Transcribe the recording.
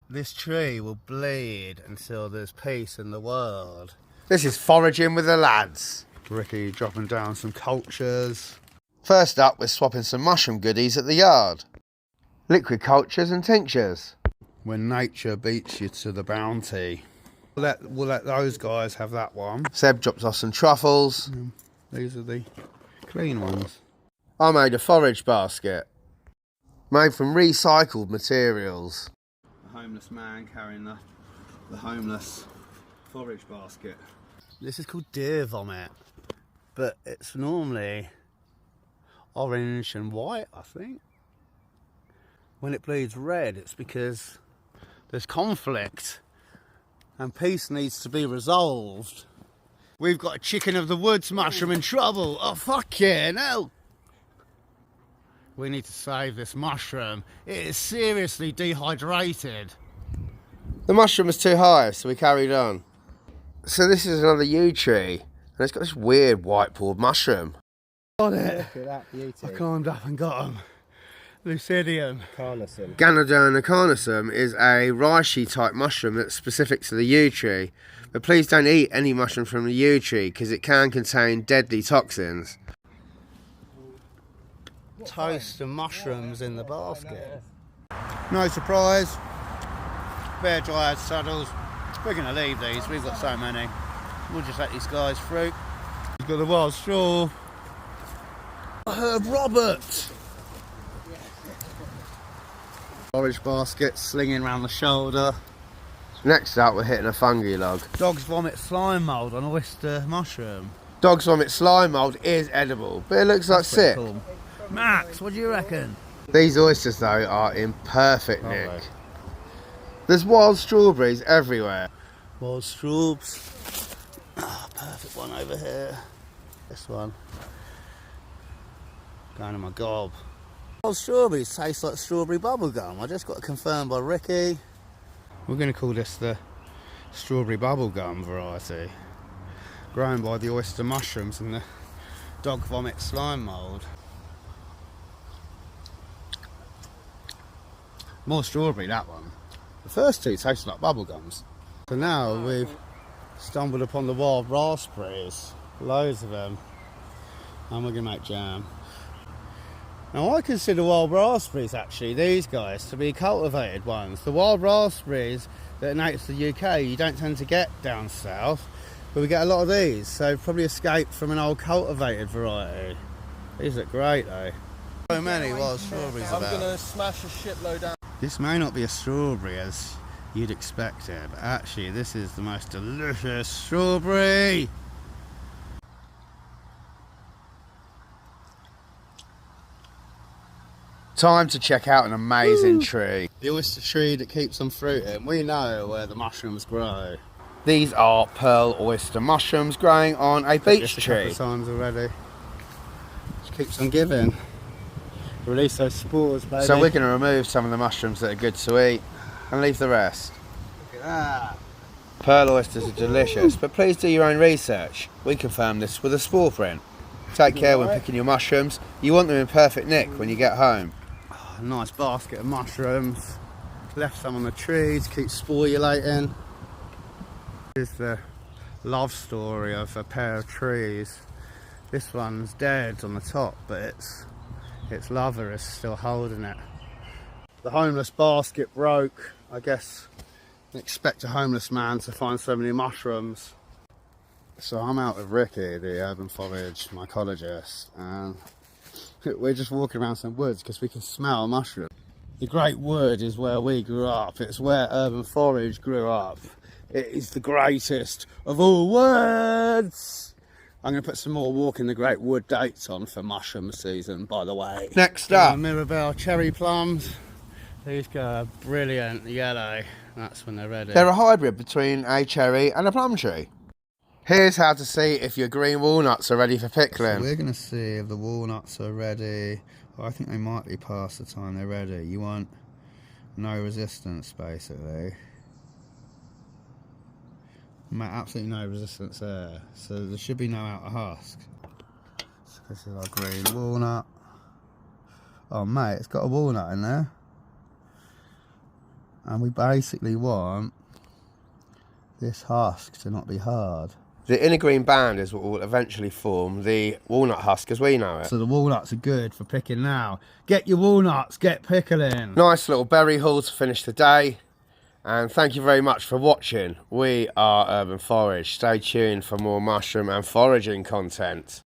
This tree will bleed until there's peace in the world. This is Foraging with the lads. Ricky dropping down some cultures. First up, we're swapping some mushroom goodies at the yard. Liquid cultures and tinctures. When nature beats you to the bounty. We'll let those guys have that one. Seb dropped off some truffles. These are the clean ones. I made a forage basket. Made from recycled materials. A homeless man carrying the homeless forage basket. This is called deer vomit, but it's normally orange and white, I think. When it bleeds red, it's because there's conflict and peace needs to be resolved. We've got a chicken of the woods mushroom in trouble. Oh, fuck yeah, no. We need to save this mushroom. It is seriously dehydrated. The mushroom was too high, so we carried on. So this is another yew tree, and it's got this weird white-pawed mushroom. Got it. Look at that beauty. I climbed up and got them. Lucidium. Carnosum. Ganoderma carnosum is a reishi type mushroom that's specific to the yew tree. But please don't eat any mushroom from the yew tree because it can contain deadly toxins. Toast and mushrooms in the basket. No surprise. Bear dryad saddles. We're going to leave these. We've got so many. We'll just let these guys through. We've got the wild straw. Herb Robert. Forage basket slinging around the shoulder. Next up, we're hitting a fungi log. Dog's vomit slime mould on oyster mushroom. Dog's vomit slime mould is edible, but it looks like sick. Cool. Max, what do you reckon? These oysters, though, are in perfect nick. There's wild strawberries everywhere. Wild straws. Oh, perfect one over here. This one. Going to my gob. Wild strawberries taste like strawberry bubblegum. I just got confirmed by Ricky. We're going to call this the strawberry bubblegum variety. Grown by the oyster mushrooms and the dog vomit slime mould. More strawberry, that one. The first two taste like bubblegums. So now we've stumbled upon the wild raspberries. Loads of them. And we're going to make jam. Now I consider wild raspberries, actually, these guys, to be cultivated ones. The wild raspberries that are native to the UK, you don't tend to get down south, but we get a lot of these, so probably escaped from an old cultivated variety. These look great though. So many wild strawberries about. I'm gonna smash a shitload out. This may not be a strawberry as you'd expect it, but actually this is the most delicious strawberry. Time to check out an amazing tree. The oyster tree that keeps on fruiting. We know where the mushrooms grow. These are pearl oyster mushrooms growing on a beech A tree. couple of times already. Just keeps on giving. Release those spores, baby. So we're going to remove some of the mushrooms that are good to eat and leave the rest. Look at that. Pearl oysters are delicious, but please do your own research. We confirm this with a spore print. Take care when picking your mushrooms. You want them in perfect nick when you get home. A nice basket of mushrooms. Left some on the tree to keep sporulating. This is the love story of a pair of trees. This one's dead on the top, but its lover is still holding it. The homeless basket broke. I guess you expect a homeless man to find so many mushrooms. So I'm out with Ricky, the urban forage mycologist, and we're just walking around some woods because we can smell mushrooms. The Great Wood is where we grew up. It's where urban forage grew up. It is the greatest of all woods. I'm going to put some more Walk in the Great Wood dates on for mushroom season, by the way. Next up, Mirabelle cherry plums. These go brilliant yellow. That's when they're ready. they're a hybrid between a cherry and a plum tree. Here's how to see if your green walnuts are ready for pickling. So we're going to see if the walnuts are ready. Well, I think they might be past the time they're ready. You want no resistance, basically. Absolutely no resistance there. So there should be no outer husk. So this is our green walnut. Oh mate, it's got a walnut in there. And we basically want this husk to not be hard. The inner green band is what will eventually form the walnut husk as we know it. So the walnuts are good for picking now. Get your walnuts, get pickling. Nice little berry haul to finish the day. And thank you very much for watching. We are Urban Forage. Stay tuned for more mushroom and foraging content.